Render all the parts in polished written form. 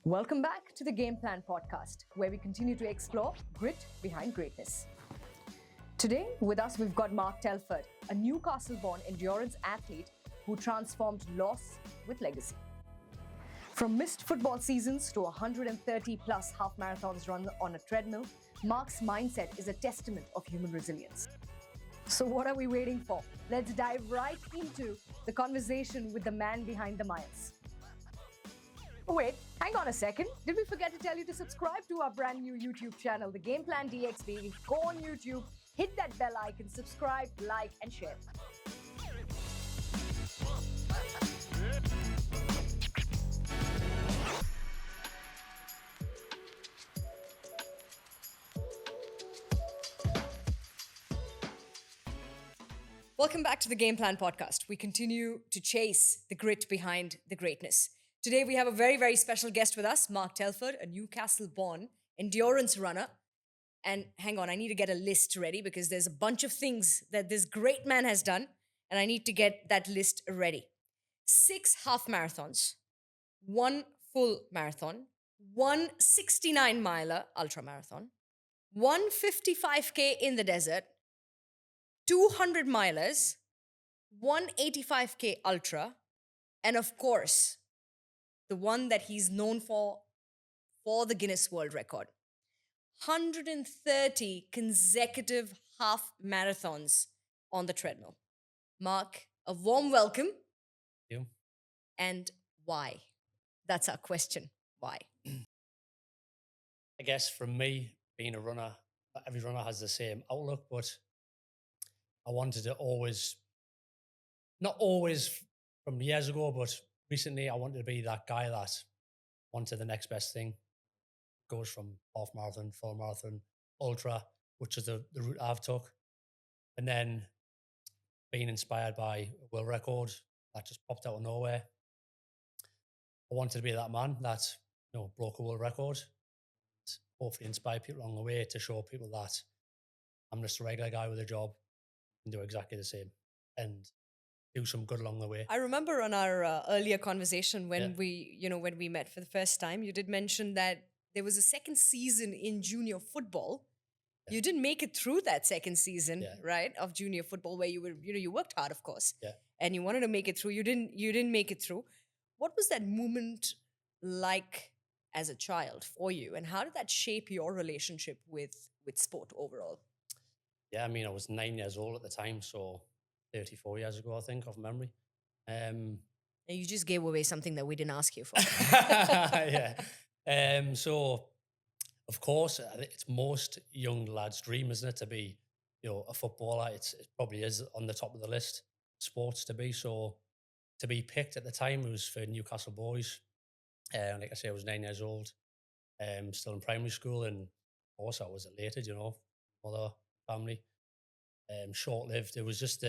Welcome back to the Game Plan podcast, where we continue to explore grit behind greatness. Today, with us, we've got Mark Telford, a Newcastle-born endurance athlete who transformed loss with legacy. From missed football seasons to 130 plus half marathons run on a treadmill, Mark's mindset is a testament of human resilience. So what are we waiting for? Let's dive right into the conversation with the man behind the miles. Oh, wait, hang on a second. Did we forget to tell you to subscribe to our brand new YouTube channel, The Game Plan DXB? Go on YouTube, hit that bell icon, subscribe, like, and share. Welcome back to the Game Plan podcast. We continue to chase the grit behind the greatness. Today, we have a very, very special guest with us, Mark Telford, a Newcastle-born endurance runner. And hang on, I need to get a list ready because there's a bunch of things that this great man has done, and I need to get that list ready. 6 half marathons, 1 full marathon, 1 69-miler ultramarathon, 1 55K in the desert, 200 milers, 1 85K ultra, and of course, the one that he's known for the Guinness World Record. 130 consecutive half marathons on the treadmill. Mark, a warm welcome. Thank you. And why? That's our question. Why? I guess for me, being a runner, every runner has the same outlook, but I wanted to not always from years ago, but recently I wanted to be that guy that wanted the next best thing. Goes from half marathon, full marathon, ultra, which is the route I've took. And then being inspired by a world record that just popped out of nowhere. I wanted to be that man that, broke a world record. Hopefully inspire people along the way to show people that I'm just a regular guy with a job and do exactly the same and do some good along the way. I remember on our earlier conversation when we met for the first time, you did mention that there was a second season in junior football. Yeah. You didn't make it through that second season, right, of junior football, where you were, you worked hard, of course, and you wanted to make it through. You didn't make it through. What was that moment like as a child for you, and how did that shape your relationship with sport overall? Yeah, I mean, I was 9 years old at the time, so 34 years ago, I think, off memory. You just gave away something that we didn't ask you for. Yeah. So, of course, it's most young lads' dream, isn't it, to be, a footballer? It probably is on the top of the list, sports to be. So, to be picked at the time, it was for Newcastle boys. Like I say, I was 9 years old, still in primary school, and of course, I was elated, mother, family. Short-lived. It was just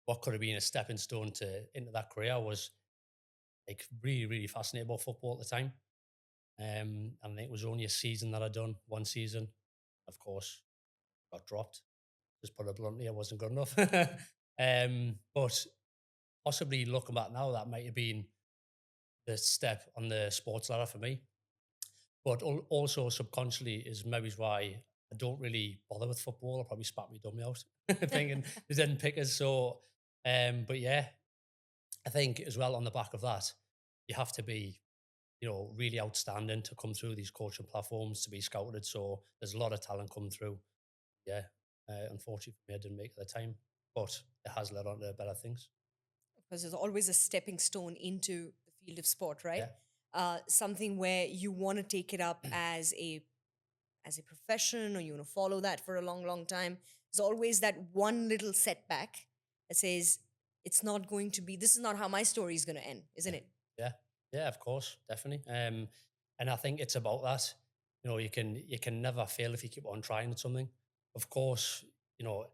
what could have been a stepping stone into that career. I was like really, really fascinated about football at the time. And it was only a season that I'd done, one season. Of course, got dropped. Just put it bluntly, I wasn't good enough. But possibly looking back now, that might have been the step on the sports ladder for me. But also subconsciously is maybe why I don't really bother with football. I probably spat me dummy out thinking they didn't pick us. So, but yeah, I think as well on the back of that, you have to be, really outstanding to come through these coaching platforms to be scouted. So there's a lot of talent coming through. Yeah, unfortunately for me, I didn't make it at the time, but it has led on to better things. Because there's always a stepping stone into the field of sport, right? Yeah. Something where you want to take it up as a profession, or you want to follow that for a long, long time. There's always that one little setback that says, it's not going to be, this is not how my story is going to end, isn't it? Yeah, of course, definitely. And I think it's about that. You can never fail if you keep on trying at something. Of course,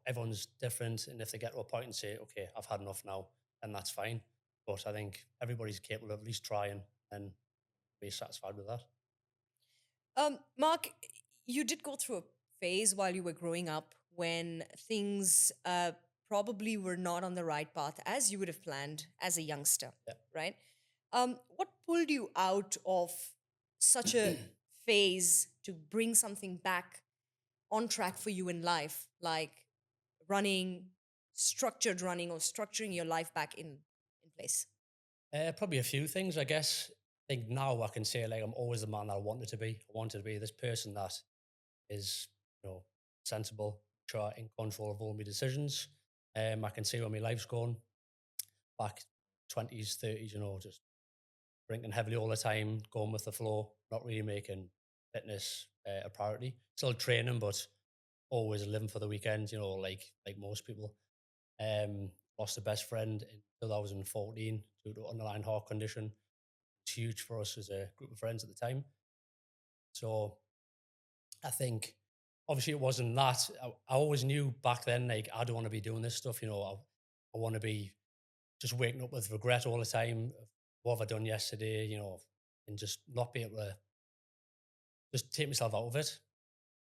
everyone's different, and if they get to a point and say, okay, I've had enough now, then that's fine. But I think everybody's capable of at least trying and be satisfied with that. Mark, you did go through a phase while you were growing up when things probably were not on the right path as you would have planned as a youngster, right? What pulled you out of such a phase to bring something back on track for you in life, like running, structured running, or structuring your life back in place? Probably a few things, I guess. I think now I can say like I'm always the man that I wanted to be. I wanted to be this person that is, sensible, sure, in control of all my decisions. I can see where my life's going. Back 20s, 30s, just drinking heavily all the time, going with the flow, not really making fitness a priority. Still training, but always living for the weekend, like most people. Lost a best friend in 2014 due to underlying heart condition. It's huge for us as a group of friends at the time. So I think obviously it wasn't that. I always knew back then, like, I don't want to be doing this stuff. I want to be just waking up with regret all the time. What have I done yesterday? And just not be able to just take myself out of it.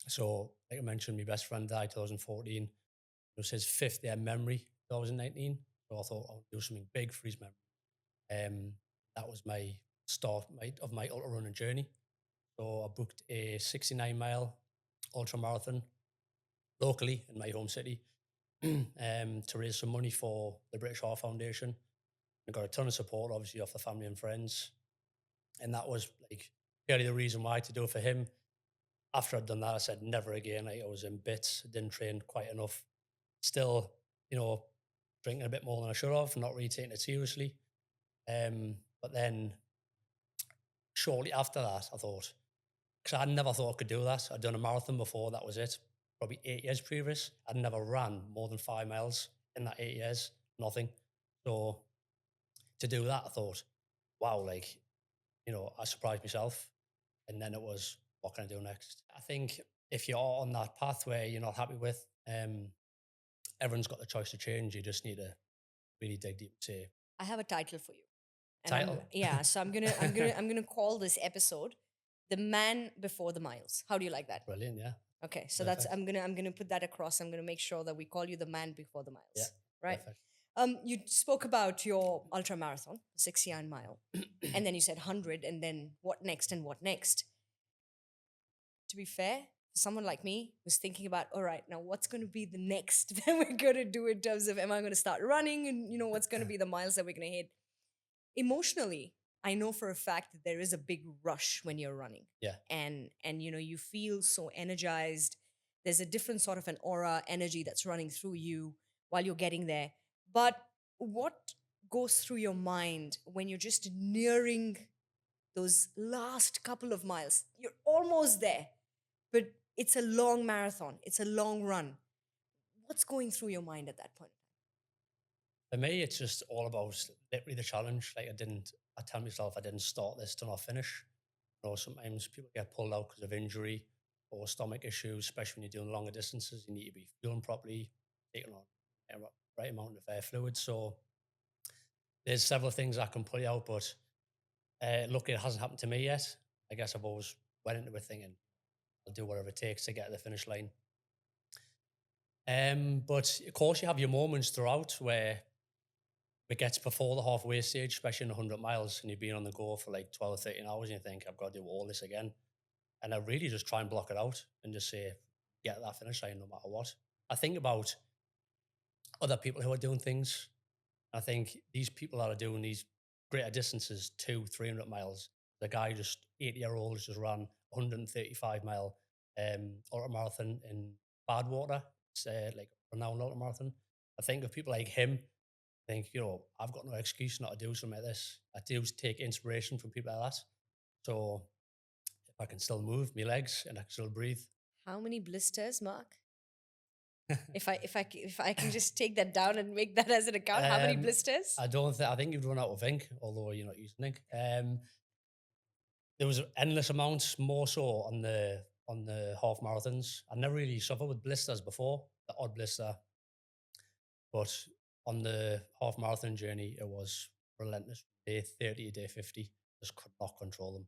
So, like I mentioned, my best friend died 2014. It was his fifth year memory, 2019. So I thought I'll do something big for his memory. That was my start of my ultra running journey. So I booked a 69-mile ultra marathon locally in my home city to raise some money for the British Heart Foundation. I got a ton of support, obviously, off the family and friends. And that was like really the reason why to do it for him. After I'd done that, I said never again. Like, I was in bits, didn't train quite enough. Still, drinking a bit more than I should have, not really taking it seriously. But then shortly after that, I thought, because I never thought I could do that. I'd done a marathon before, that was it. Probably 8 years previous. I'd never ran more than 5 miles in that 8 years, nothing. So to do that, I thought, wow, like, I surprised myself. And then it was, what can I do next? I think if you're on that path where you're not happy with, everyone's got the choice to change. You just need to really dig deep and say, I have a title for you. And title. so I'm gonna call this episode "The Man Before the Miles." How do you like that? Brilliant, yeah. Okay, so that's Perfect. I'm gonna put that across. I'm gonna make sure that we call you the man before the Yeah, miles, right? perfect. You spoke about your ultra marathon, 69 mile, and then you said 100, and then what next and what next? To be fair, for someone like me who's thinking about, all right, now what's going to be the next that we're going to do in terms of, am I going to start running, and what's going to be the miles that we're going to hit? Emotionally, I know for a fact that there is a big rush when you're running, Yeah. and you feel so energized. There's a different sort of an aura energy that's running through you while you're getting there. But what goes through your mind when you're just nearing those last couple of miles? You're almost there, but it's a long marathon, it's a long run. What's going through your mind at that point? For me, it's just all about literally the challenge. Like, I tell myself I didn't start this till I finish. Sometimes people get pulled out because of injury or stomach issues, especially when you're doing longer distances. You need to be fueling properly, taking on the right amount of fluid. So there's several things I can pull you out, but luckily it hasn't happened to me yet. I guess I've always went into it thinking I'll do whatever it takes to get to the finish line. But of course, you have your moments throughout where it gets before the halfway stage, especially in 100 miles, and you've been on the go for like 12 or 13 hours, and you think, I've got to do all this again. And I really just try and block it out and just say, get that finish line no matter what. I think about other people who are doing things. I think these people that are doing these greater distances, 200-300 miles, the guy just 80-year-old just ran 135-mile ultramarathon in Badwater. It's like a renowned ultramarathon. I think of people like him, think, I've got no excuse not to do something like this. I do take inspiration from people like that. So if I can still move my legs and I can still breathe. How many blisters, Mark? If I can just take that down and make that as an account, how many blisters? I think you'd run out of ink, although you're not using ink. There was endless amounts, more so on the half marathons. I never really suffered with blisters before, the odd blister, but on the half marathon journey, it was relentless. Day 30 to day 50, just could not control them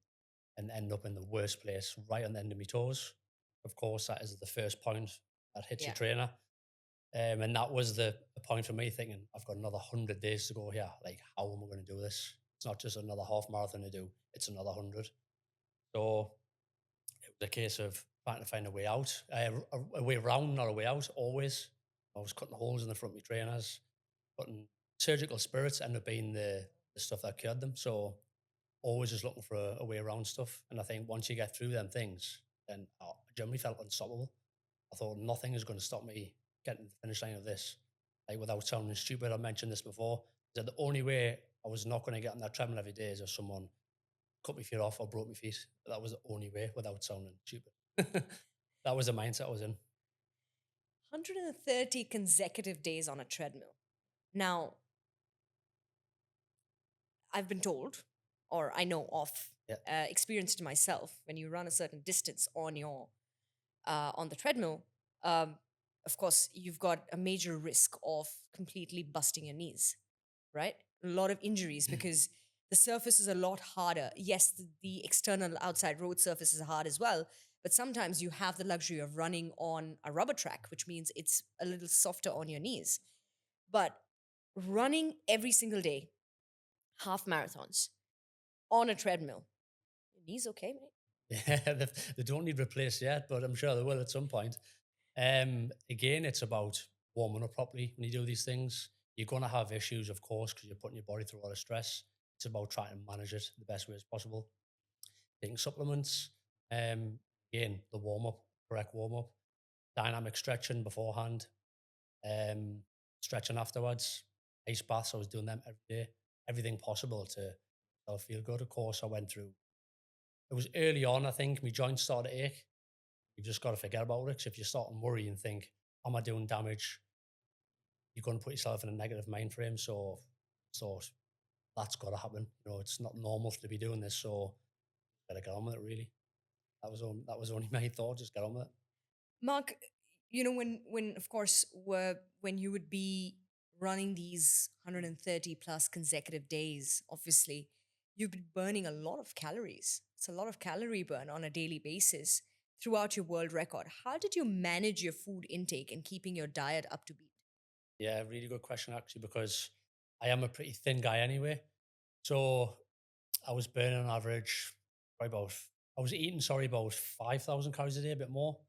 and end up in the worst place, right on the end of my toes. Of course, that is the first point that hits your Yeah. trainer. And that was the point for me thinking, I've got another 100 days to go here. Like, how am I going to do this? It's not just another half marathon to do, it's another 100. So it was a case of trying to find a way out, a way around, not a way out, always. I was cutting holes in the front of my trainers, putting surgical spirits ended up being the stuff that cured them. So always just looking for a way around stuff. And I think once you get through them things, then I generally felt unstoppable. I thought nothing is going to stop me getting to the finish line of this. Like without sounding stupid, I mentioned this before. That the only way I was not going to get on that treadmill every day is if someone cut my feet off or broke my feet. That was the only way without sounding stupid. That was the mindset I was in. 130 consecutive days on a treadmill. Now, I've been told, or I know of, Yeah. experienced myself, when you run a certain distance on the treadmill, um, of course, you've got a major risk of completely busting your knees, right? A lot of injuries because the surface is a lot harder. Yes, the external outside road surface is hard as well, but sometimes you have the luxury of running on a rubber track, which means it's a little softer on your knees. But running every single day, half marathons on a treadmill, your knees okay, mate? Yeah, they don't need replaced yet, but I'm sure they will at some point. Again, it's about warming up properly when you do these things. You're going to have issues, of course, because you're putting your body through a lot of stress. It's about trying to manage it the best way as possible. Taking supplements, again, the warm up, correct warm up, dynamic stretching beforehand, stretching afterwards, ice baths. I was doing them every day, everything possible to feel good. Of course, I went through. It was early on, I think, my joints started to ache. You've just got to forget about it. 'Cause if you start to worry and think, am I doing damage? You're going to put yourself in a negative mind frame. So that's got to happen. It's not normal to be doing this. So gotta get on with it. Really, that was only my thought. Just get on with it. Mark, when of course when you would be running these 130 plus consecutive days, obviously you'd be burning a lot of calories. It's a lot of calorie burn on a daily basis throughout your world record. How did you manage your food intake and keeping your diet up to beat? Yeah, really good question actually, because I am a pretty thin guy anyway. So I was burning on average probably about. I was eating, sorry, about 5,000 calories a day, a bit more.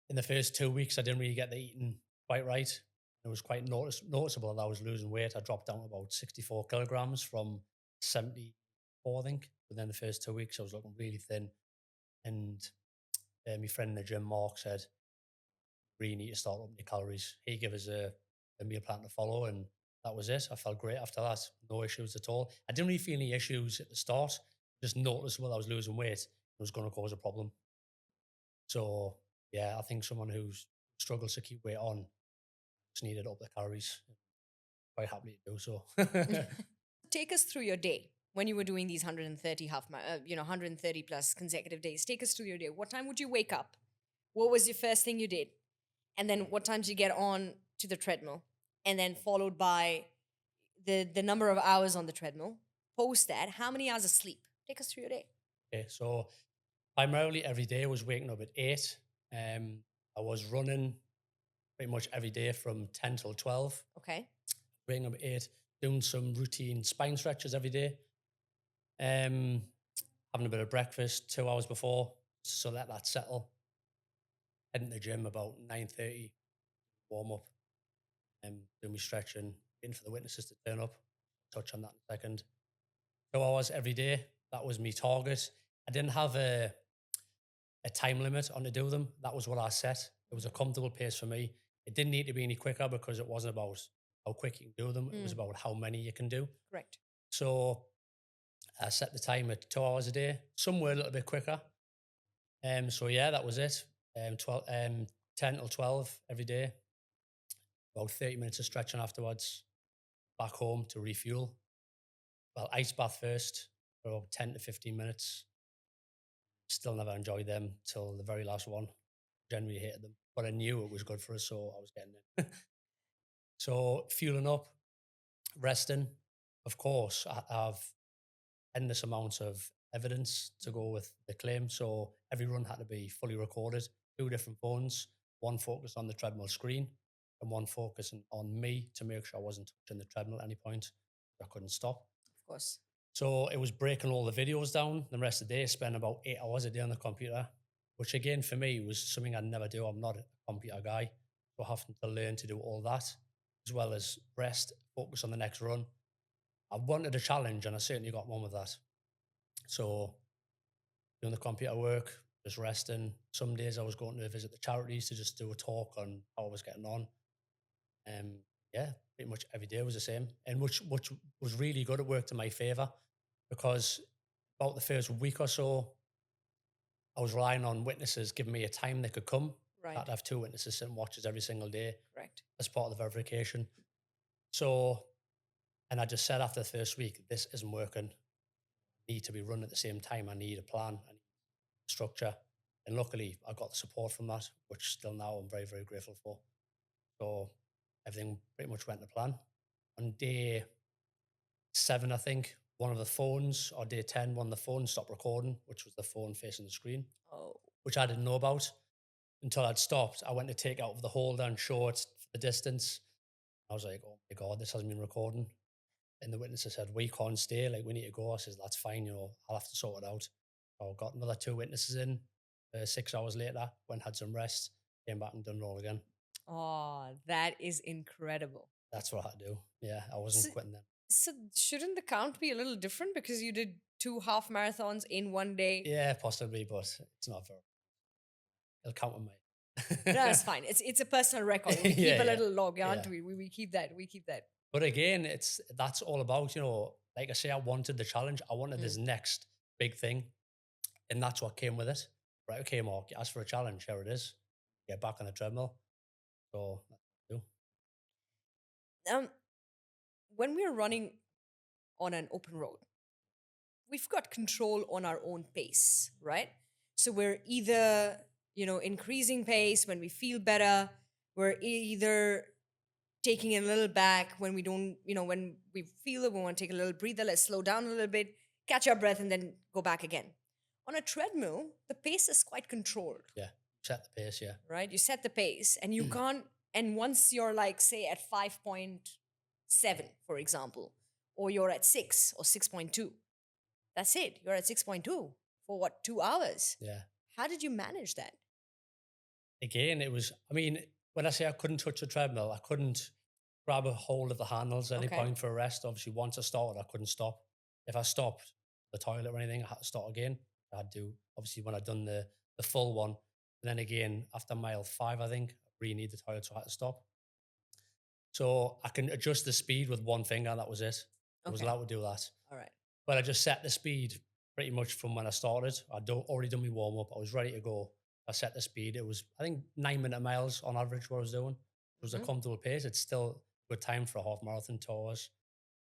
In the first 2 weeks, I didn't really get the eating quite right. It was quite noticeable that I was losing weight. I dropped down to about 64 kilograms from 74, I think. Within the first 2 weeks, I was looking really thin. And my friend in the gym, Mark, said, really need to start upping your calories. He gave us a meal plan to follow, and that was it. I felt great after that. No issues at all. I didn't really feel any issues at the start. Just noticeable I was losing weight. It was going to cause a problem. So yeah, I think someone who struggles to keep weight on just needed to up the calories. Quite happily to do so. Take us through your day when you were doing these 130 130 plus consecutive days. Take us through your day. What time would you wake up? What was your first thing you did? And then what time did you get on to the treadmill? And then followed by the number of hours on the treadmill. Post that, how many hours of sleep? Take us through your day. Okay, so primarily every day I was waking up at 8. I was running pretty much every day from 10 till 12. Okay. Waking up at 8, doing some routine spine stretches every day. Having a bit of breakfast 2 hours before, so let that settle. Heading to the gym about 9:30, warm up, doing my stretching, waiting for the witnesses to turn up. Touch on that in a second. 2 hours every day. That was my target. I didn't have a time limit on to do them. That was what I set. It was a comfortable pace for me. It didn't need to be any quicker because it wasn't about how quick you can do them. It was about how many you can do. Correct. So I set the time at 2 hours a day. Some were a little bit quicker. So yeah, that was it. 10 till 12 every day. About 30 minutes of stretching afterwards. Back home to refuel. Well, ice bath first for about 10 to 15 minutes. Still never enjoyed them till the very last one. Generally hated them, but I knew it was good for us, so I was getting it. So fueling up, resting. Of course, I have endless amounts of evidence to go with the claim. So every run had to be fully recorded. 2 different phones, one focused on the treadmill screen and one focusing on me to make sure I wasn't touching the treadmill at any point. I couldn't stop. Of course. So it was breaking all the videos down. The rest of the day, spend about 8 hours a day on the computer, which again for me was something I'd never do. I'm not a computer guy. So having to learn to do all that, as well as rest, focus on the next run. I wanted a challenge and I certainly got one with that. So doing the computer work, just resting. Some days I was going to visit the charities to just do a talk on how I was getting on. Um, yeah, pretty much every day was the same, and which was really good. It worked in my favor because about the first week or so, I was relying on witnesses giving me a time they could come. I Right. had to have two witnesses sitting watches every single day Correct. as part of the verification. So, and I just said after the first week, this isn't working. I need to be run at the same time. I need a plan. I need structure. And luckily, I got the support from that, which still now I'm very, very grateful for. So everything pretty much went to plan. On day 7, I think, one of the phones, or day 10, one of the phones stopped recording, which was the phone facing the screen, Oh, which I didn't know about until I'd stopped. I went to take it out of the holder and show it for the distance. I was like, oh my God, this hasn't been recording. And the witness said, we can't stay, like we need to go. I says, that's fine, I'll have to sort it out. So I got another 2 witnesses in. 6 hours later, went had some rest, came back and done it all again. oh, that is incredible. That's what I had to do. Yeah, I So, wasn't quitting them. so shouldn't the count be a little different because you did 2 half marathons in one day? Yeah, possibly, but it's not very. It'll count on No, me. it's fine. It's a personal record. We keep Yeah, a yeah, little log, aren't yeah. we? We keep that. We keep that. But again, that's all about, like I say, I wanted the challenge. I wanted this next big thing. And that's what came with it. Right, okay, Mark, you asked for a challenge. Here it is. Get back on the treadmill. So that's what I do. Um, when we're running on an open road, we've got control on our own pace, right? So we're either, increasing pace when we feel better. We're either taking it a little back when we don't, when we feel it, we want to take a little breather, let's slow down a little bit, catch our breath, and then go back again. On a treadmill, the pace is quite controlled, Yeah. Set the pace, yeah. right? You set the pace and you can't, and once you're like, say, at 5.7, for example, or you're at 6 or 6.2, that's it. You're at 6.2 for what, 2 hours? Yeah. How did you manage that? Again, when I say I couldn't touch the treadmill, I couldn't grab a hold of the handles at any Okay. point for a rest. Obviously, once I started, I couldn't stop. If I stopped the toilet or anything, I had to start again. I had to, obviously, when I'd done the full one. And then again, after mile 5, I think, I really needed the toilet, so I had to stop. So I can adjust the speed with one finger. That was it. I was Okay. allowed to do that. All right. But I just set the speed pretty much from when I started. Already done my warm up. I was ready to go. I set the speed. It was, I think, 9-minute miles on average what I was doing. It was a comfortable pace. It's still a good time for a half marathon, 2 hours.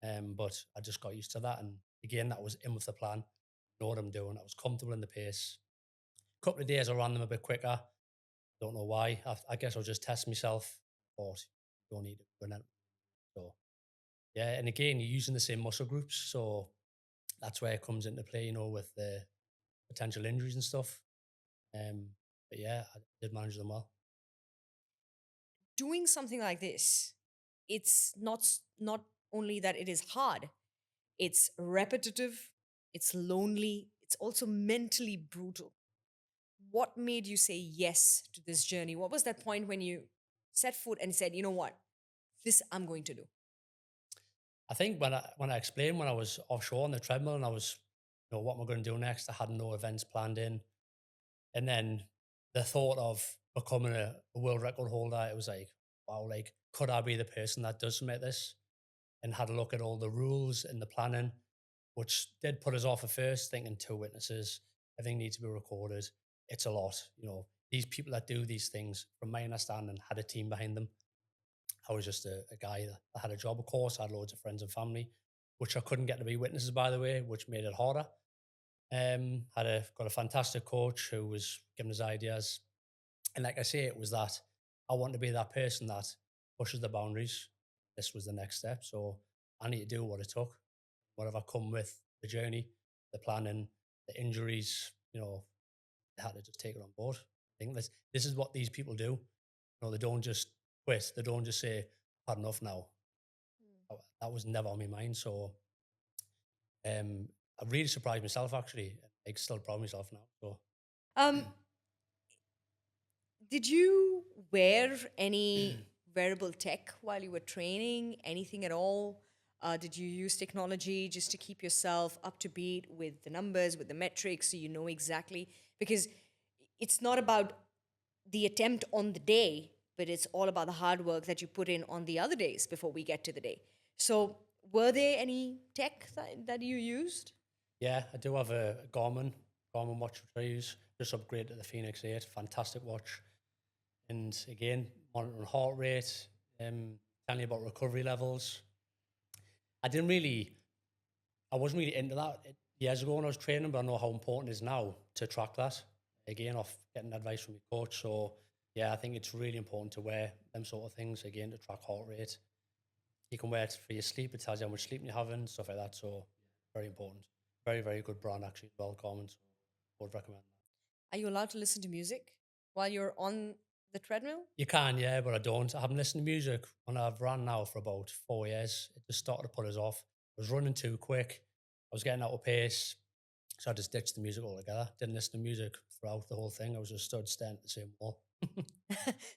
But I just got used to that. And again, that was in with the plan. Know what I'm doing. I was comfortable in the pace. A couple of days I ran them a bit quicker. Don't know why. I guess I'll just test myself. But you don't need to run it. So yeah, and again, you're using the same muscle groups. So that's where it comes into play, with the potential injuries and stuff. But yeah, I did manage them well. Doing something like this, it's not only that it is hard, it's repetitive, it's lonely, it's also mentally brutal. What made you say yes to this journey? What was that point when you set foot and said, you know what, this I'm going to do? I think when I explained when I was offshore on the treadmill and I was, what am I going to do next? I had no events planned in. And then the thought of becoming a world record holder, it was like, wow, like, could I be the person that does something like this? And had a look at all the rules and the planning, which did put us off at first, thinking 2 witnesses, everything needs to be recorded. It's a lot. These people that do these things, from my understanding, had a team behind them. I was just a guy that had a job, of course. I had loads of friends and family, which I couldn't get to be witnesses, by the way, which made it harder. Got a fantastic coach who was giving us ideas. And like I say, it was that I want to be that person that pushes the boundaries. This was the next step. So I need to do what it took. Whatever come with the journey, the planning, the injuries, I had to just take it on board. I think this is what these people do. They don't just quit. They don't just say, I've had enough now. that was never on my mind. So I really surprised myself actually. Like still proud of myself now. So Um, did you wear any wearable tech while you were training? Anything at all? Did you use technology just to keep yourself up to beat with the numbers, with the metrics, so you know exactly? Because it's not about the attempt on the day, but it's all about the hard work that you put in on the other days before we get to the day. So, were there any tech that you used? yeah, I do have a Garmin watch which I use. Just upgraded to the Phoenix 8. Fantastic watch. And again, monitoring heart rate, telling you about recovery levels. I didn't really, I wasn't really into that years ago when I was training, but I know how important it is now to track that. Again, off getting advice from your coach. So yeah, I think it's really important to wear them sort of things again to track heart rate. You can wear it for your sleep. It tells you how much sleep you're having, stuff like that. So very important. Very, very good brand actually as well, Garmin. So would recommend that. Are you allowed to listen to music while you're on the treadmill? You can, yeah, but I don't. I haven't listened to music when I've ran now for about 4 years. It just started to put us off. I was running too quick. I was getting out of pace. So I just ditched the music altogether. Didn't listen to music throughout the whole thing. I was just stood staring at the same wall.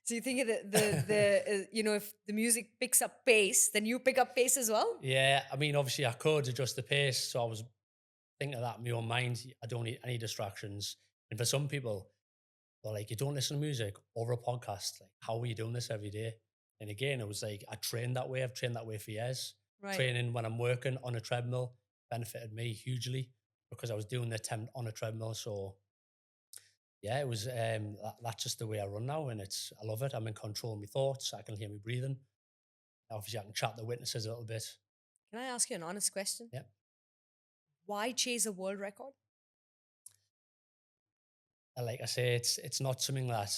So you think that if the music picks up pace, then you pick up pace as well? Yeah, I mean, obviously I could adjust the pace. So I was thinking of that in my own mind. I don't need any distractions. And for some people, they're like, you don't listen to music over a podcast. Like, how are you doing this every day? And again, it was like, I trained that way. I've trained that way for years. Right. Training when I'm working on a treadmill benefited me hugely because I was doing the attempt on a treadmill. So yeah, it was, that's just the way I run now. And I love it. I'm in control of my thoughts. I can hear me breathing. Obviously I can chat the witnesses a little bit. Can I ask you an honest question? Yeah. Why chase a world record? And like I say, it's not something that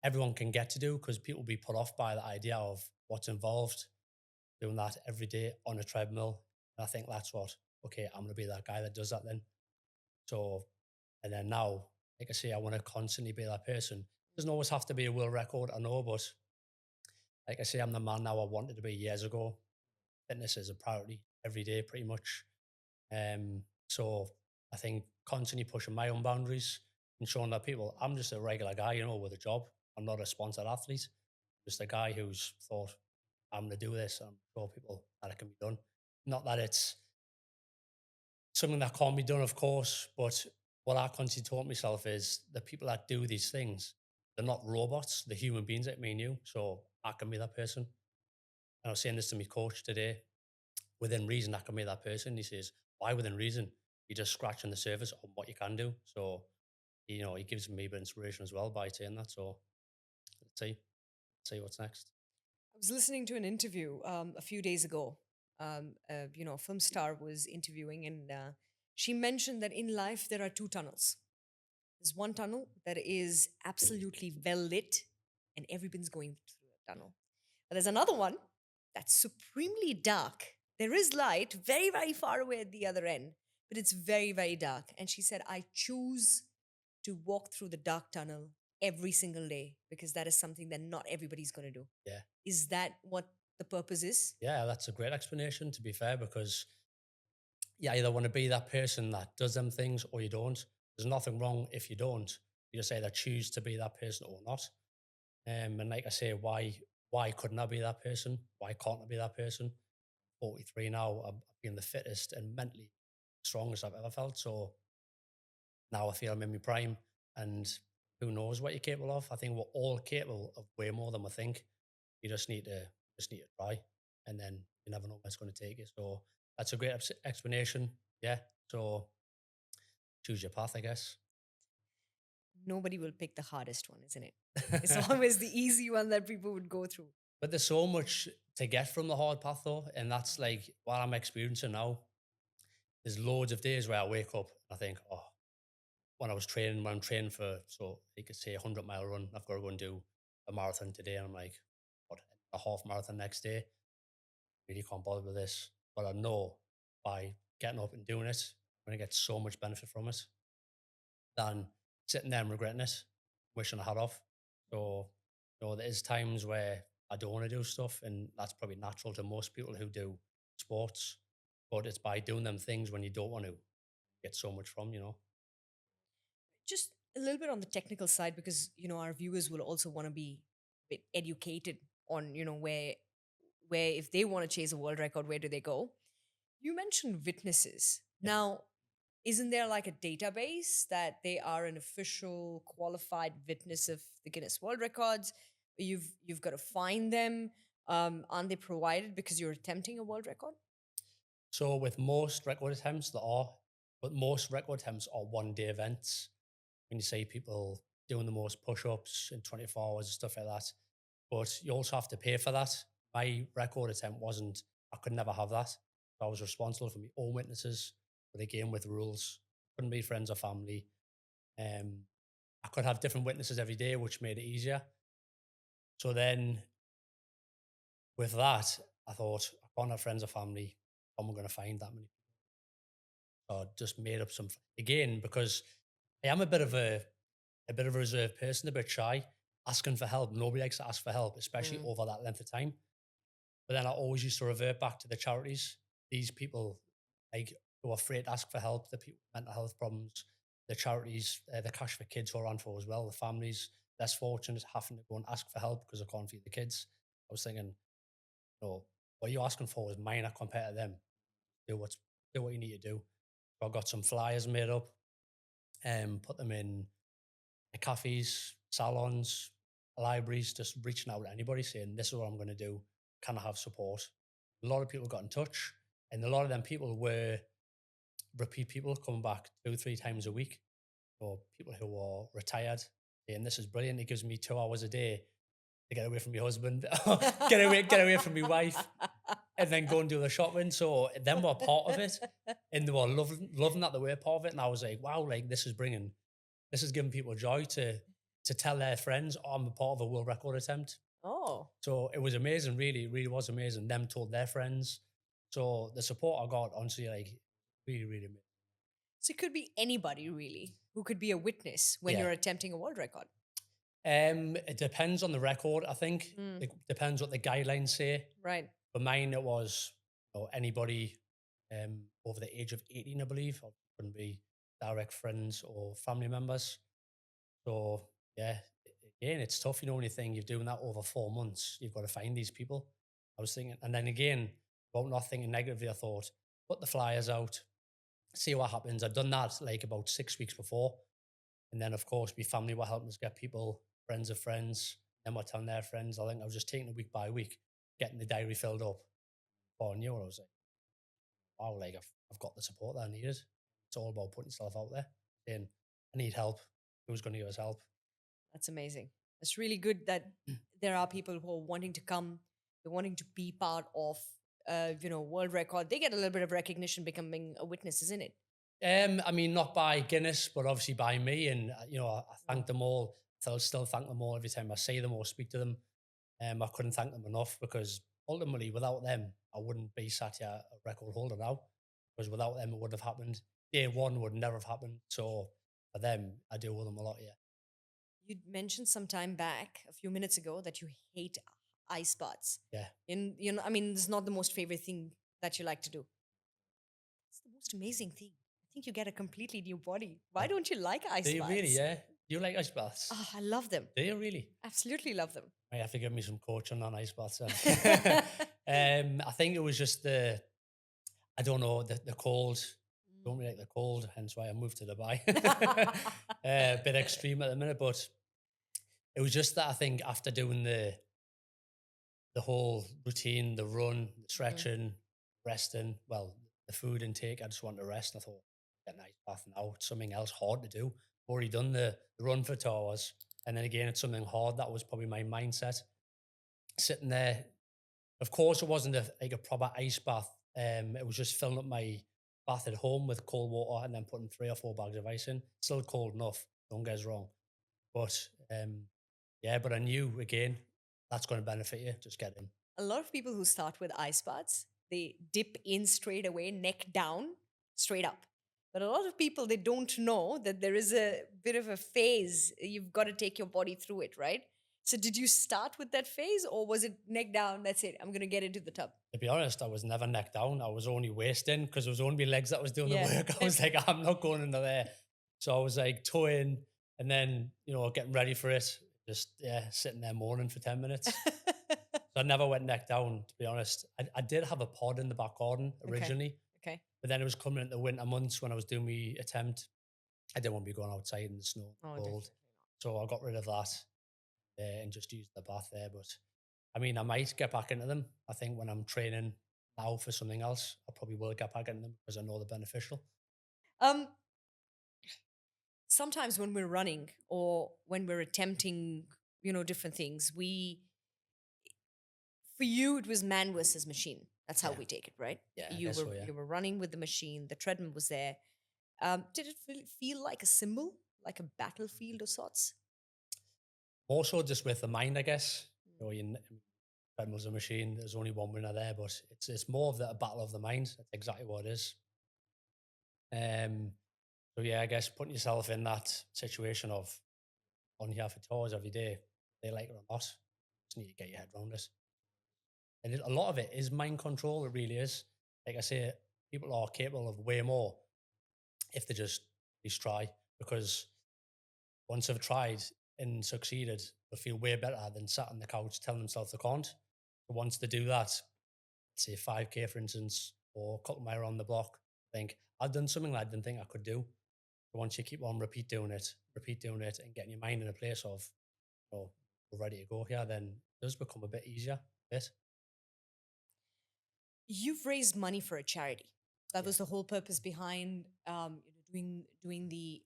everyone can get to do because people be put off by the idea of what's involved doing that every day on a treadmill. And I think that's what, okay, I'm going to be that guy that does that then. So, and then now, like I say, I want to constantly be that person. Doesn't always have to be a world record, I know, but like I say, I'm the man now I wanted to be years ago. Fitness is a priority every day, pretty much. So I think constantly pushing my own boundaries and showing that people, I'm just a regular guy, with a job. I'm not a sponsored athlete. Just a guy who's thought, I'm going to do this and show people that it can be done. Not that it's something that can't be done, of course, but what I constantly taught myself is the people that do these things, they're not robots, they're human beings like me and you. So I can be that person. And I was saying this to my coach today. Within reason, I can be that person. He says, why within reason? You're just scratching the surface of what you can do. So, he gives me a bit of inspiration as well by saying that. So let's see what's next. I was listening to an interview a few days ago. A film star was interviewing, and she mentioned that in life there are two tunnels. There's one tunnel that is absolutely well lit, and everyone's going through a tunnel. But there's another one that's supremely dark. There is light very, very far away at the other end, but it's very, very dark. And she said, I choose to walk through the dark tunnel every single day because that is something that not everybody's going to do. Yeah. Is that what the purpose is? Yeah, that's a great explanation, to be fair, because you either want to be that person that does them things or you don't. There's nothing wrong if you don't. You just either choose to be that person or not. And like I say, why couldn't I be that person? Why can't I be that person? 43 now, I'm being the fittest and mentally strongest I've ever felt. So now I feel I'm in my prime, and who knows what you're capable of. I think we're all capable of way more than we think. You just need to try, and then you never know where it's going to take you. So that's a great explanation. Yeah. So choose your path, I guess. Nobody will pick the hardest one, isn't it? It's always the easy one that people would go through. But there's so much to get from the hard path, though, and that's like what I'm experiencing now. There's loads of days where I wake up and I think, oh, when I'm training for, so you could say 100-mile run, I've got to go and do a marathon today. And I'm like, what, a half marathon next day? Really can't bother with this. But I know by getting up and doing it, I'm going to get so much benefit from it than sitting there and regretting it, wishing I had off. So, there is times where I don't want to do stuff. And that's probably natural to most people who do sports. But it's by doing them things when you don't want to get so much from, you know. Just a little bit on the technical side, because our viewers will also want to be a bit educated on where if they want to chase a world record, where do they go? You mentioned witnesses. Yeah. Now, isn't there like a database that they are an official qualified witness of the Guinness World Records? You've got to find them. Aren't they provided because you're attempting a world record? So with most record attempts, there are, but most record attempts are 1 day events. When you see people doing the most push-ups in 24 hours and stuff like that, but you also have to pay for that. My record attempt wasn't, I could never have that. I was responsible for my own witnesses for the game with rules. Couldn't be friends or family. I could have different witnesses every day, which made it easier. So then with that, I thought, I can't have friends or family. How am I going to find that many? So I just made up some, again, because I am a bit of a reserved person, a bit shy, asking for help. Nobody likes to ask for help, especially Mm. over that length of time. But then I always used to revert back to the charities. These people, like, who are afraid to ask for help, the people with mental health problems, the charities, the Cash for Kids who are on for as well, the families less fortunate having to go and ask for help because they can't feed the kids. I was thinking, what you're asking for is minor compared to them. Do what's do what you need to do. So I got some flyers made up and put them in the cafes, salons, libraries, just reaching out to anybody saying, this is what I'm going to do. Can I have support? A lot of people got in touch, and a lot of them people were repeat people coming back 2 or 3 times a week. Or people who are retired saying, this is brilliant. It gives me 2 hours a day to get away from my husband, get away from my wife, and then go and do the shopping. So them were part of it, and they were loving that they were part of it. And I was like, wow, like this is giving people joy to tell their friends, oh, I'm a part of a world record attempt. Oh, So it was amazing, really, really was amazing. Them told their friends. So the support I got, honestly, like really, really amazing. so it could be anybody really who could be a witness when Yeah. you're attempting a world record. It depends on the record, I think. Mm. It depends what the guidelines say. Right. For mine, it was anybody over the age of 18, I believe, or couldn't be direct friends or family members. So yeah, again, it's tough, when you think you're doing that over 4 months, you've got to find these people. I was thinking, and then again, about not thinking negatively, I thought, put the flyers out, see what happens. I'd done that like about 6 weeks before. And then of course my family were helping us get people, friends of friends, then we're telling their friends. I think I was just taking it week by week, getting the diary filled up. Oh, I knew, I was like, wow, like I've got the support that I needed. It's all about putting yourself out there, saying, I need help. Who's going to give us help? That's amazing. It's really good that there are people who are wanting to come, they're wanting to be part of, world record. They get a little bit of recognition becoming a witness, isn't it? I mean, not by Guinness, but obviously by me. And, I thank them all. I'll still thank them all every time I see them or speak to them. I couldn't thank them enough, because ultimately, without them, I wouldn't be sat here a record holder now. Because without them, it wouldn't have happened. Day one would never have happened. So for them, I do owe them a lot. Yeah. You mentioned some time back, a few minutes ago, that you hate ice baths. Yeah. And, I mean, it's not the most favorite thing that you like to do. It's the most amazing thing. I think you get a completely new body. Why don't you like ice Do you baths? really? Yeah. You like ice baths? Oh, I love them. Do you really? Absolutely love them. You have to give me some coaching on ice baths. I think it was just I don't know, the cold. Don't really like the cold, hence why I moved to Dubai. A bit extreme at the minute, but it was just that I think after doing the whole routine, the run, the stretching, resting, well, the food intake, I just wanted to rest. And I thought, get an ice bath now. It's something else hard to do. Already done the run for 2 hours. And then again, it's something hard. That was probably my mindset. Sitting there. Of course, it wasn't like a proper ice bath. It was just filling up my bath at home with cold water and then putting 3 or 4 bags of ice in. Still cold enough, don't get us wrong. But yeah, but I knew again, that's going to benefit you. Just get in. A lot of people who start with ice baths, they dip in straight away, neck down, straight up. But a lot of people, they don't know that there is a bit of a phase. You've got to take your body through it, right? So did you start with that phase, or was it neck down? That's it. I'm gonna get into the tub. To be honest, I was never neck down. I was only wasting because it was only my legs that was doing the Yeah. work. I was like, I'm not going into there. So I was like toe in and then, getting ready for it. Just, sitting there moaning for 10 minutes. So I never went neck down, to be honest. I did have a pod in the back garden Okay. originally, Okay. but then it was coming into winter months when I was doing my attempt. I didn't want to be going outside in the snow, Oh, cold. definitely So I got rid of that and just used the bath there. But I mean, I might get back into them. I think when I'm training now for something else, I probably will get back into them because I know they're beneficial. not. Sometimes when we're running or when we're attempting, different things, for you it was man versus machine. That's how Yeah. we take it, right? Yeah, I You guess were so, yeah. you were running with the machine. The treadmill was there. Did it feel like a symbol, like a battlefield of sorts? Also, just with the mind, I guess. Treadmill's a machine. There's only one winner there, but it's more of a battle of the mind. That's exactly what it is. So yeah, I guess putting yourself in that situation of on your for tours every day, they like it or not, just need to get your head around it. And a lot of it is mind control. It really is. Like I say, people are capable of way more if they just at least try. Because once they've tried and succeeded, they'll feel way better than sat on the couch telling themselves they can't. But once they do that, say 5K for instance, or a couple mile around the block, think I've done something I didn't think I could do. But once you keep on repeat doing it, and getting your mind in a place of, we're ready to go here, then it does become a bit easier. A bit. You've raised money for a charity. That Yeah. was the whole purpose behind doing the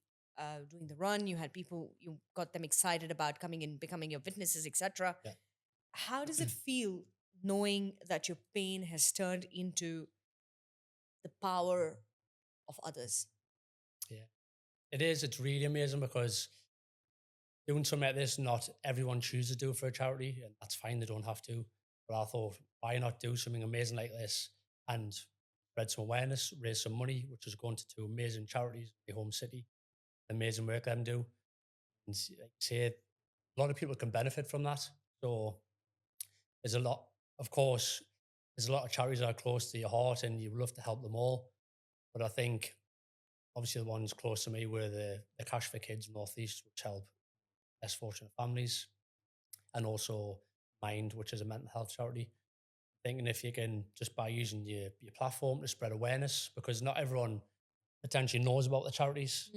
run. You had people, you got them excited about coming in, becoming your witnesses, etc. Yeah. How does it feel knowing that your pain has turned into the power of others? Yeah. It is. It's really amazing because doing something like this, not everyone chooses to do it for a charity, and that's fine. They don't have to. But I thought, why not do something amazing like this and spread some awareness, raise some money, which is going to two amazing charities, my home city, amazing work them do. And like I say, a lot of people can benefit from that. So there's a lot, of course, there's a lot of charities that are close to your heart and you would love to help them all. But I think obviously the ones close to me were the Cash for Kids Northeast, which help less fortunate families, and also Mind, which is a mental health charity. Thinking if you can just by using your platform to spread awareness, because not everyone potentially knows about the charities.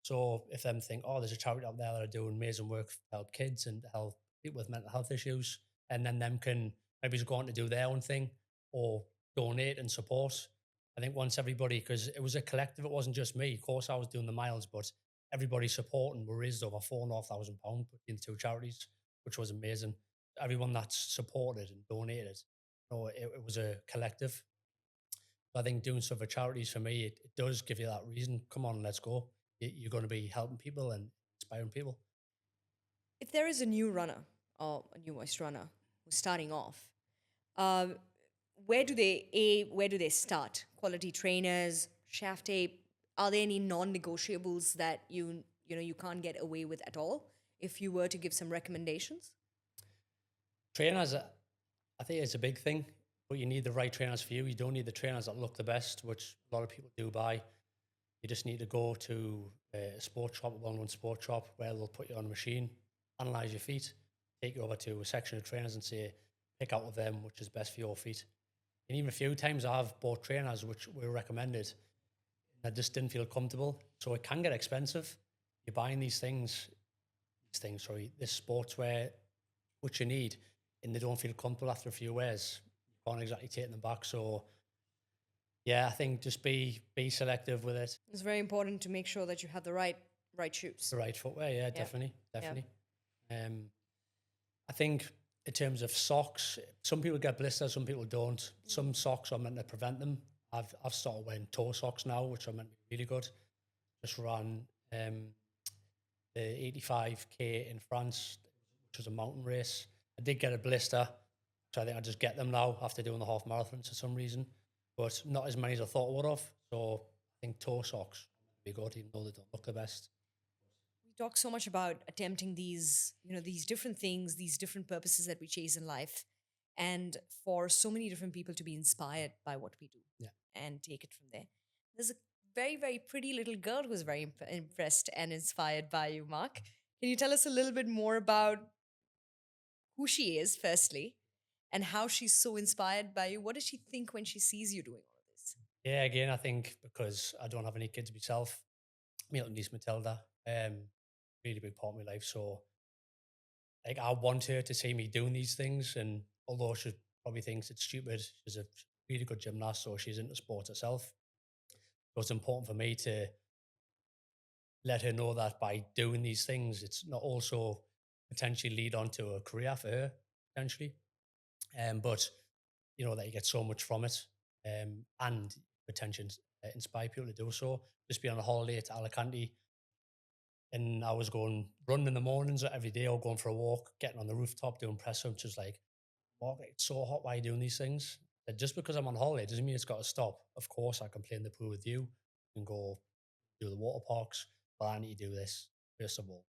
So if them think, oh, there's a charity out there that are doing amazing work to help kids and to help people with mental health issues, and then them can maybe just go on to do their own thing or donate and support. I think once everybody, because it was a collective, it wasn't just me. Of course, I was doing the miles, but everybody supporting. We raised over £4,500 between the two charities, which was amazing. Everyone that supported and donated, it was a collective. I think doing stuff for charities for me, it does give you that reason. Come on, let's go. You're going to be helping people and inspiring people. If there is a new runner or a newest runner who's starting off, um, where do they start? Quality trainers, shaft tape. Are there any non-negotiables that you can't get away with at all? If you were to give some recommendations. Trainers, I think it's a big thing, but you need the right trainers for you. You don't need the trainers that look the best, which a lot of people do buy. You just need to go to a sports shop, a well-known sports shop, where they'll put you on a machine, analyze your feet, take you over to a section of trainers and say, pick out of them which is best for your feet. And even a few times I've bought trainers which were recommended and I just didn't feel comfortable. So it can get expensive. You're buying this sportswear which you need, and they don't feel comfortable after a few wears. You can't exactly take them back. So yeah, I think just be selective with it. It's very important to make sure that you have the right shoes. The right footwear, yeah, definitely. I think in terms of socks, some people get blisters, some people don't. Some socks are meant to prevent them. I've started wearing toe socks now, which are meant to be really good. Just ran the 85K in France, which was a mountain race. I did get a blister, so I think I just get them now after doing the half marathon for some reason, but not as many as I thought I would have. So I think toe socks would be good, even though they don't look the best. We talk so much about attempting these, these different things, these different purposes that we chase in life, and for so many different people to be inspired by what we do Yeah. and take it from there. There's a very, very pretty little girl who's very impressed and inspired by you, Mark. Can you tell us a little bit more about who she is, firstly, and how she's so inspired by you? What does she think when she sees you doing all of this? Yeah, again, I think because I don't have any kids myself, my little niece Matilda, really big part of my life. So like I want her to see me doing these things. And although she probably thinks it's stupid, she's a really good gymnast, so she's into sports herself. So it's important for me to let her know that by doing these things, it's not also potentially lead on to a career for her, potentially. But you know that you get so much from it, and potentially inspire people to do so. Just be on a holiday to Alicante, and I was going running in the mornings every day, or going for a walk, getting on the rooftop doing press ups. Just like, "Mark, it's so hot. Why are you doing these things?" That just because I'm on holiday doesn't mean it's got to stop. Of course, I can play in the pool with you and go do the water parks, but I need to do this first of all.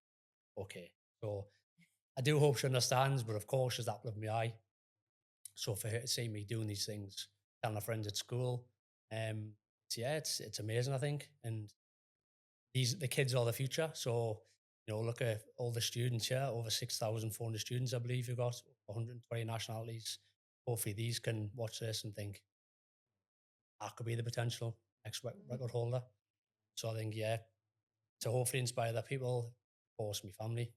Okay, so I do hope she understands, but of course, she's the apple of my eye. So for her to see me doing these things, telling her friends at school, yeah, it's amazing, I think. And the kids are the future. So you know, look at all the students here, over 6,400 students, I believe you've got 120 nationalities. Hopefully, these can watch this and think I could be the potential next record holder. So I think, yeah, to hopefully inspire the people, of course, my family.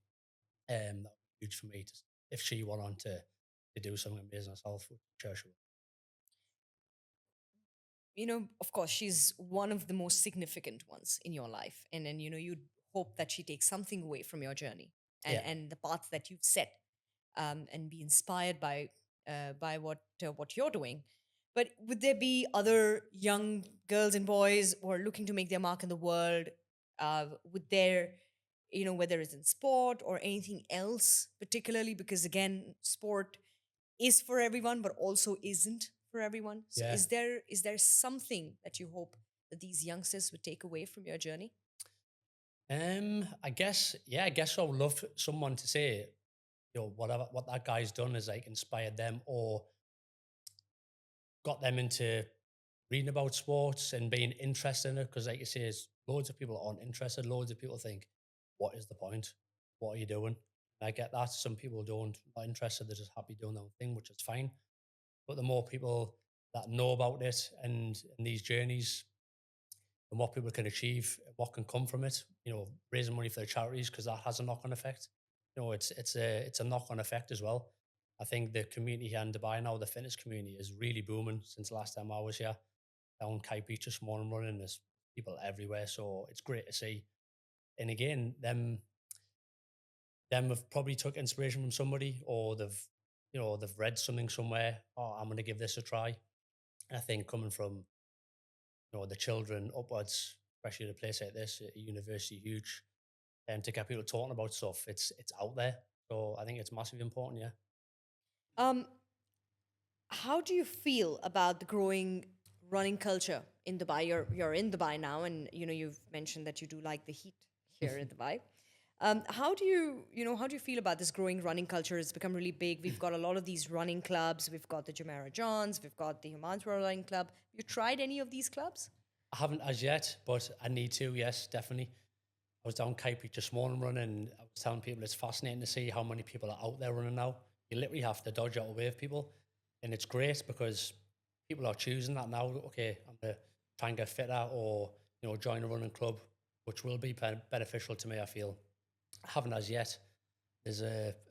That would be huge for me to, if she went on to do something amazing herself, which I'm sure she will. Of course, she's one of the most significant ones in your life. And then, you hope that she takes something away from your journey and, Yeah. and the path that you've set, and be inspired by what you're doing. But would there be other young girls and boys who are looking to make their mark in the world? Would there, whether it's in sport or anything else, particularly because again, sport is for everyone, but also isn't for everyone. So Yeah. is there something that you hope that these youngsters would take away from your journey? I guess, yeah, I guess I would love someone to say, you know, whatever what that guy's done is like inspired them or got them into reading about sports and being interested in it. Because, like you say, is loads of people aren't interested. Loads of people think, "What is the point? What are you doing?" And I get that. Some people don't not interested. They're just happy doing their own thing, which is fine. But the more people that know about it and these journeys, and what people can achieve, what can come from it. You know, raising money for the charities because that has a knock on effect. You know, it's a knock on effect as well. I think the community here in Dubai now, the fitness community, is really booming since the last time I was here. Down Kite Beach this morning running, there's people everywhere, so it's great to see. And again, them have probably took inspiration from somebody, or they've read something somewhere. Oh, I'm going to give this a try. And I think coming from the children upwards, especially at a place like this, a university, huge, and to get people talking about stuff, it's out there. So I think it's massively important. Yeah. Um, how do you feel about the growing running culture in Dubai? You're in Dubai now, and you've mentioned that you do like the heat here in Dubai. How do you feel about this growing running culture? It's become really big. We've got a lot of these running clubs. We've got the Jumeirah Johns. We've got the Humanswara Running Club. You tried any of these clubs? I haven't as yet, but I need to. Yes, definitely. I was down Kite Beach this morning running. And I was telling people it's fascinating to see how many people are out there running now. You literally have to dodge out of the way of people, and it's great because people are choosing that now. Okay, I'm gonna try and get fitter, or join a running club, which will be beneficial to me. I feel. I haven't as yet. There's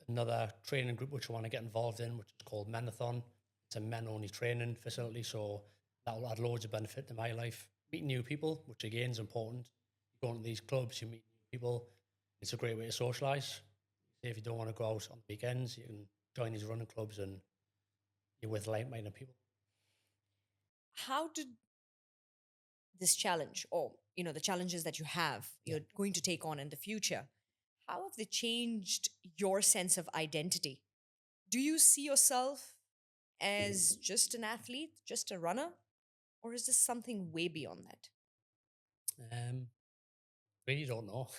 another training group which I want to get involved in, which is called Menathon. It's a men-only training facility, so that will add loads of benefit to my life. Meeting new people, which again is important. You go into these clubs, you meet new people. It's a great way to socialise. If you don't want to go out on the weekends, you can join these running clubs and you're with like-minded people. How did this challenge, or the challenges that you have, Yeah. you're going to take on in the future, how have they changed your sense of identity? Do you see yourself as just an athlete, just a runner, or is this something way beyond that? Um, really don't know.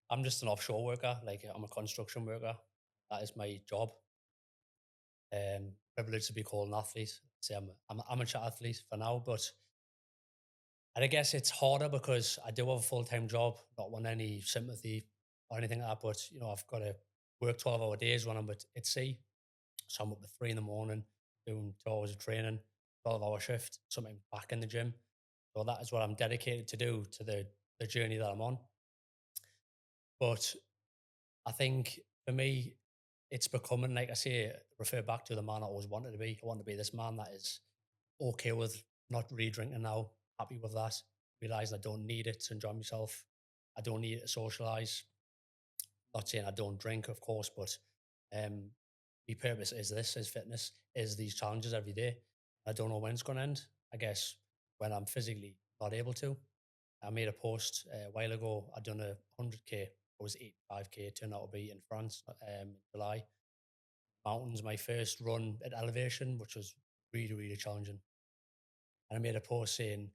I'm just an offshore worker. Like I'm a construction worker. That is my job. Privileged to be called an athlete. Say I'm an amateur athlete for now, but and I guess it's harder because I do have a full time job. Not want any sympathy or anything like that, but I've got to work 12-hour days when I'm at sea. So I'm up at 3 in the morning doing 2 hours of training, 12-hour shift, something back in the gym. So that is what I'm dedicated to do to the journey that I'm on. But I think for me, it's becoming, like I say, refer back to the man I always wanted to be. I want to be this man that is okay with not really drinking now, happy with that, realizing I don't need it to enjoy myself. I don't need it to socialize. Not saying I don't drink, of course, but um, my purpose is this, is fitness, is these challenges every day. I don't know when it's going to end. I guess when I'm physically not able to. I made a post a while ago. I'd done a 100k. It was 85k. It turned out to be in France in July. Mountains, my first run at elevation, which was really, really challenging. And I made a post saying,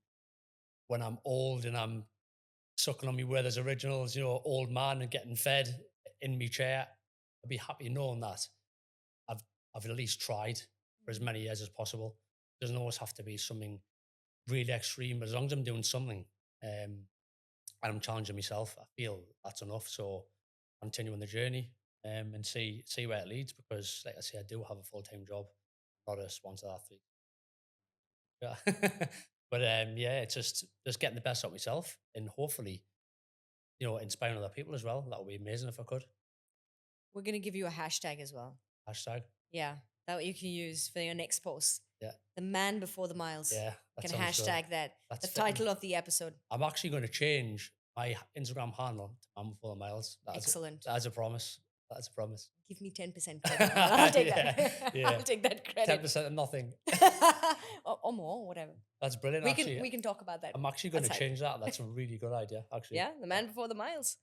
when I'm old and I'm sucking on me Werther's originals, old man and getting fed in my chair, I'd be happy knowing that I've I've at least tried for as many years as possible. Doesn't always have to be something really extreme, but as long as I'm doing something and I'm challenging myself, I feel that's enough. So continuing the journey and see where it leads because, like I say, I do have a full time job, not a sponsored athlete. Yeah. But yeah, it's just getting the best out of myself and hopefully, inspiring other people as well. That would be amazing if I could. We're gonna give you a hashtag as well. Hashtag. Yeah, that you can use for your next post. Yeah. The man before the miles. Yeah. That Can sounds good. hashtag that. That's The fitting. title of the episode. I'm actually going to change my Instagram handle to Man Before the Miles. Excellent. That's a promise. That's a promise. Give me 10% credit. I'll take Yeah, that. yeah. I'll take that credit. 10% of nothing. or more, whatever. That's brilliant. We actually, can talk about that. I'm actually going to That's change that. That's a really good idea, actually. Yeah, the man before the miles.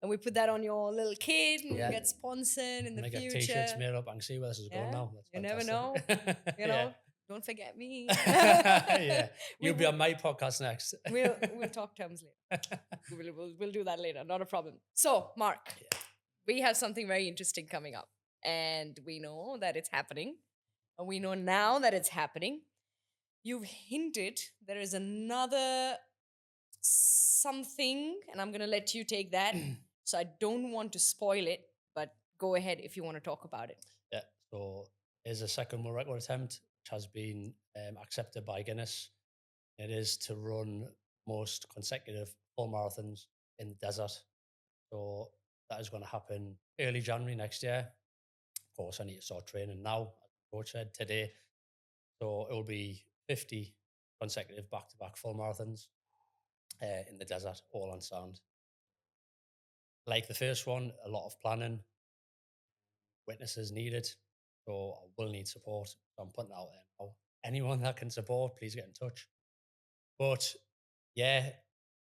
And we put that on your little kid and Yeah. you get sponsored in the And I future. get t-shirts made up. I can see where this is going Yeah, now. That's you never fantastic. know. You know, Yeah. don't forget me. Yeah. You'll be we- on my podcast next. we'll talk terms later. We'll do that later. Not a problem. So, Mark, we have something very interesting coming up. And we know that it's happening. And we know now that it's happening. You've hinted there is another something, and I'm going to let you take that. So I don't want to spoil it, but go ahead if you want to talk about it. Yeah. So here's a second world record attempt, which has been accepted by Guinness. It is to run most consecutive full marathons in the desert. So that is going to happen early January next year. Of course, I need to start training now, as the coach said today. So it will be 50 consecutive back-to-back full marathons in the desert, all on sand. Like the first one, a lot of planning, witnesses needed. So I will need support. So I'm putting it out there now. Anyone that can support, please get in touch. But yeah,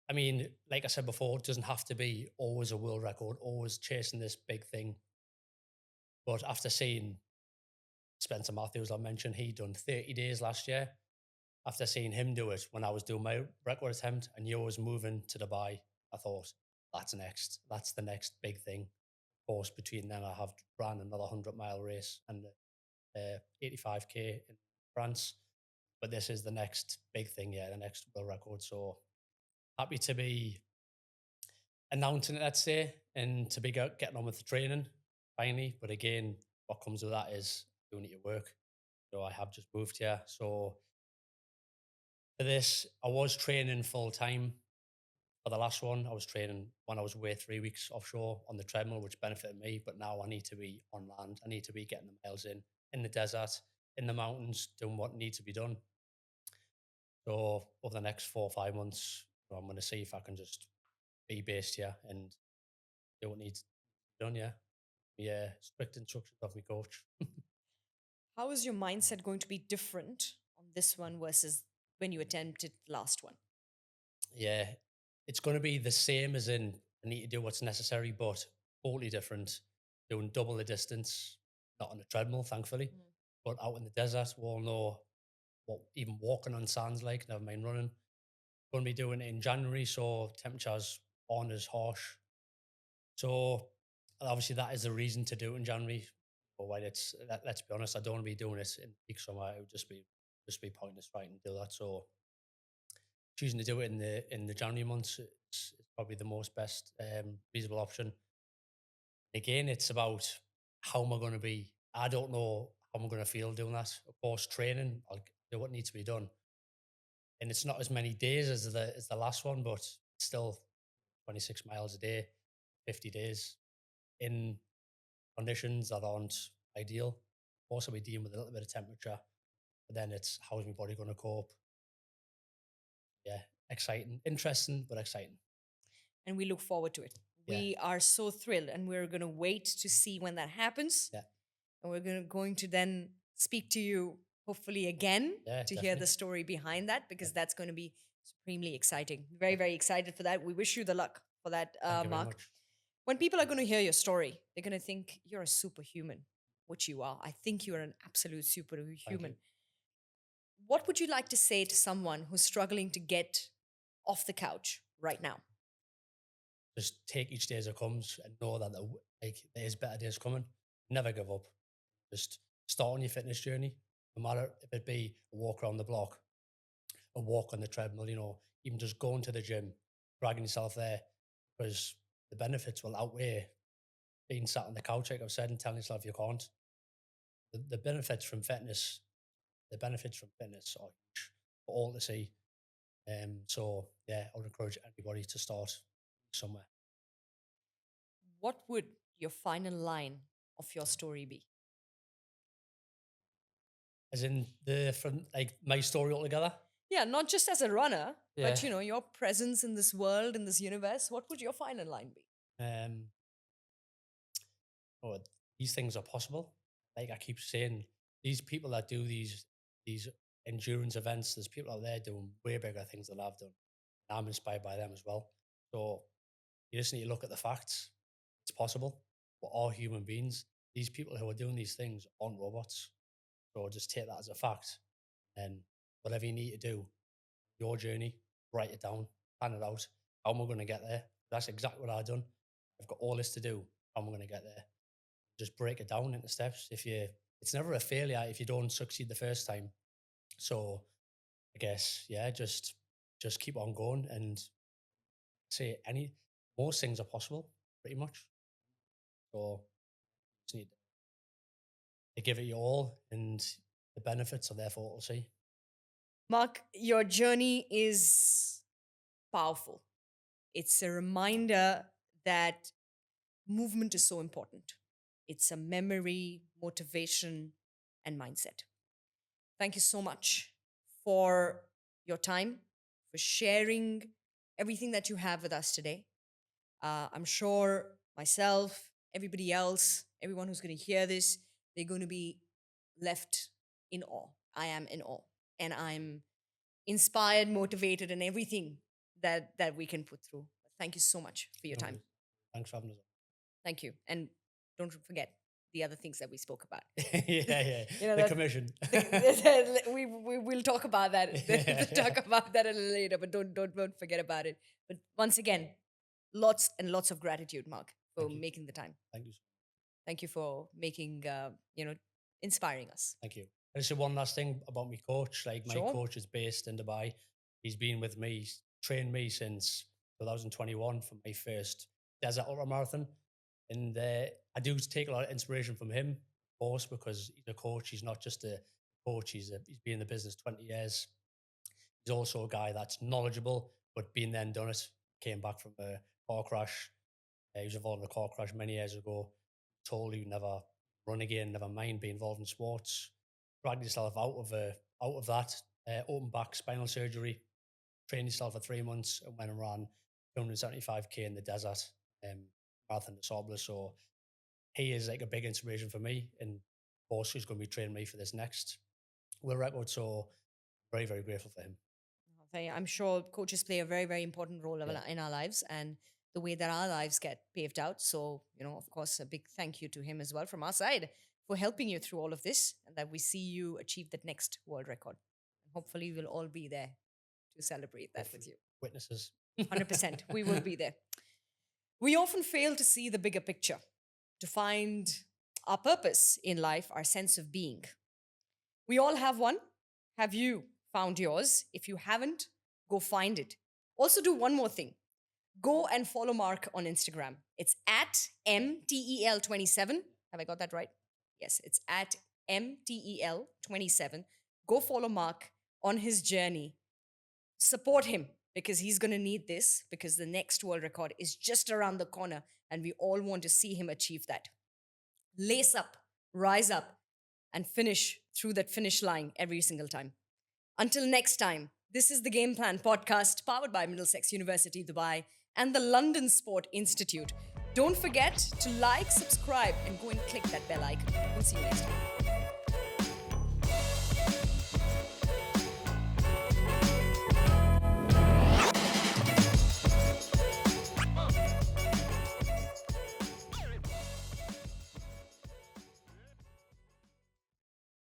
I mean, like I said before, it doesn't have to be always a world record, always chasing this big thing. But after seeing Spencer Matthews, I mentioned he done 30 days last year. After seeing him do it when I was doing my record attempt and you was moving to Dubai, I thought that's next. That's the next big thing. Of course, between then I have ran another 100-mile race and 85k in France. But this is the next big thing, yeah, the next world record. So happy to be announcing it, let's say, and to be getting on with the training finally. But again, what comes with that is doing it at work. So I have just moved here. So for this, I was training full time. For the last one, I was training when I was away 3 weeks offshore on the treadmill, which benefited me. But now I need to be on land. I need to be getting the miles in the desert, in the mountains, doing what needs to be done. So over the next 4 or 5 months, I'm going to see if I can just be based here and do what needs to be done. Yeah, yeah. Strict instructions of my coach. How is your mindset going to be different on this one versus when you attempted the last one? Yeah, it's going to be the same as in I need to do what's necessary, but totally different. Doing double the distance, not on a treadmill, thankfully, but out in the desert. We all know what even walking on sand's like, never mind running. Going to be doing it in January, so temperatures aren't as harsh. So obviously that is the reason to do it in January. But when let's be honest, I don't want to be doing it in peak summer. It would just be pointless trying to do that. So choosing to do it in the January months is probably the most best feasible option. Again, it's about how am I going to be. I don't know how I'm going to feel doing that. Of course, training, I'll do what needs to be done, and it's not as many days as the last one, but still 26 miles a day, 50 days in conditions that aren't ideal. Also, we're dealing with a little bit of temperature, but then it's how's my body going to cope? Yeah, exciting, interesting, but exciting. And we look forward to it. Yeah. We are so thrilled, and we're going to wait to see when that happens. Yeah. And we're going to then speak to you hopefully again Yeah, to hear definitely. the story behind that, because Yeah. that's going to be supremely exciting. Very, very excited for that. We wish you the luck for that, Thank you very Mark. much. When people are going to hear your story, they're going to think you're a superhuman, which you are. I think you're an absolute superhuman. What would you like to say to someone who's struggling to get off the couch right now? Just take each day as it comes and know that there's better days coming. Never give up. Just start on your fitness journey, no matter if it be a walk around the block, a walk on the treadmill, even just going to the gym, dragging yourself there, because the benefits will outweigh being sat on the couch, like I've said, and telling yourself you can't. The benefits from fitness, are huge for all to see. So yeah, I would encourage anybody to start somewhere. What would your final line of your story be? As in from like my story altogether. Yeah, not just as a runner, but Yeah. your presence in this world, in this universe. What would your final line be? Um, oh, these things are possible. Like I keep saying, these people that do these endurance events, there's people out there doing way bigger things than I've done. I'm inspired by them as well. So you just need to look at the facts. It's possible. We're all human beings. These people who are doing these things aren't robots. So just take that as a fact. And whatever you need to do, your journey, write it down, plan it out. How am I going to get there? That's exactly what I've done. I've got all this to do. How am I going to get there? Just break it down into steps. It's never a failure if you don't succeed the first time. So I guess, yeah, just keep on going and say most things are possible, pretty much. So just need to give it your all, and the benefits are there for all to see. Mark, your journey is powerful. It's a reminder that movement is so important. It's a memory, motivation, and mindset. Thank you so much for your time, for sharing everything that you have with us today. I'm sure myself, everybody else, everyone who's going to hear this, they're going to be left in awe. I am in awe. And I'm inspired, motivated, and everything that we can put through. Thank you so much for your No time. worries. Thanks for having us. Thank you. And don't forget the other things that we spoke about. Yeah. The that- commission. we will talk about that. We'll talk about that a little later, but don't forget about it. But once again, lots and lots of gratitude, Mark, for Thank you. making the time. Thank you. Thank you for making inspiring us. Thank you. And just one last thing about my coach. Like my Sure. coach is based in Dubai. He's been with me, trained me since 2021 for my first desert ultramarathon. And I do take a lot of inspiration from him, of course, because he's a coach. He's not just a coach. He's been in the business 20 years. He's also a guy that's knowledgeable, but been there and done it. Came back from a car crash. He was involved in a car crash many years ago. Told you never run again, never mind, be involved in sports. Dragged yourself out of that. Open back spinal surgery. Trained yourself for 3 months and went and ran 275k in the desert. Marathon de Sable. So he is like a big inspiration for me, and of course he's going to be training me for this next world record. So very, very grateful for him. I'm sure coaches play a very, very important role Yeah. in our lives and the way that our lives get paved out. So, of course, a big thank you to him as well from our side for helping you through all of this, and that we see you achieve that next world record. And hopefully, we'll all be there to celebrate that with you. Witnesses. 100%. We will be there. We often fail to see the bigger picture, to find our purpose in life, our sense of being. We all have one. Have you found yours? If you haven't, go find it. Also, do one more thing. Go and follow Mark on Instagram. It's at MTEL27. Have I got that right? Yes, it's at MTEL27. Go follow Mark on his journey. Support him because he's going to need this, because the next world record is just around the corner and we all want to see him achieve that. Lace up, rise up, and finish through that finish line every single time. Until next time, this is the Game Plan podcast powered by Middlesex University, Dubai, and the London Sport Institute. Don't forget to like, subscribe, and go and click that bell icon. We'll see you next time.